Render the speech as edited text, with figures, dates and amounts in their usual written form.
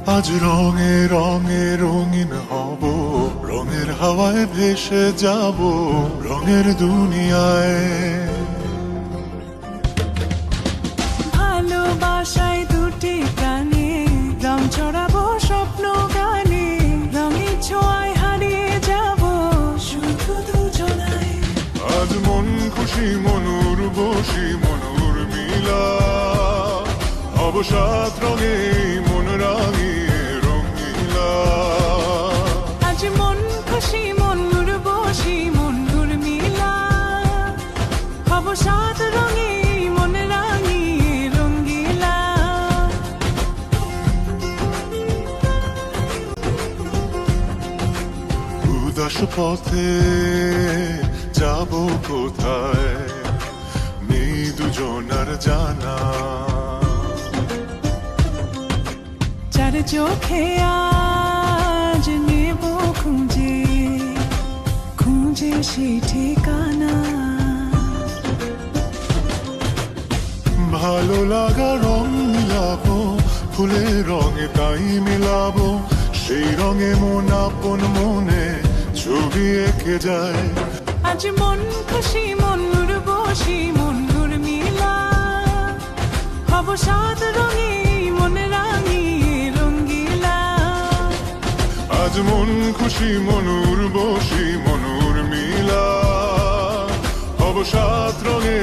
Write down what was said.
আজ রঙে রঙে রঙিন হব, রঙের হাওয়ায় ভেসে যাব রঙের দুনিয়ায়। ভালোবাসায় দুটি প্রাণে রং ছড়াবো স্বপ্ন গানে, রঙের ছোঁয়ায় হারিয়ে যাব শুধু দুজনায়। আজ মন খুশি মনুর বসি মনুর মিলা, অবসাদ রঙে মন রাঙিয়ে রঙিলা। আজ মন খুশি মনুর বসি মনুর মিলা, অবসাদ রঙে মন রাঙিয়ে রঙ্গিলা। উদাস পথে যাব কোথায়, নেই দুজনার জানা। চার চোখে আজ নেব খুঁজে খুঁজে সে ঠিকানা। ভালো লাগা রং মিলাবো, ফুলের রঙে তাই মিলাবো, সেই রঙে মন আপন মনে ছবি এঁকে যায়। আজ মন খুশি মনুর বসি মনুর মিলা, অবসাদ রঙে মন রাঙিয়ে রঙ্গিলা। আজ মন খুশি মনুর বসি মনুর মিলা, অবসাদ রঙে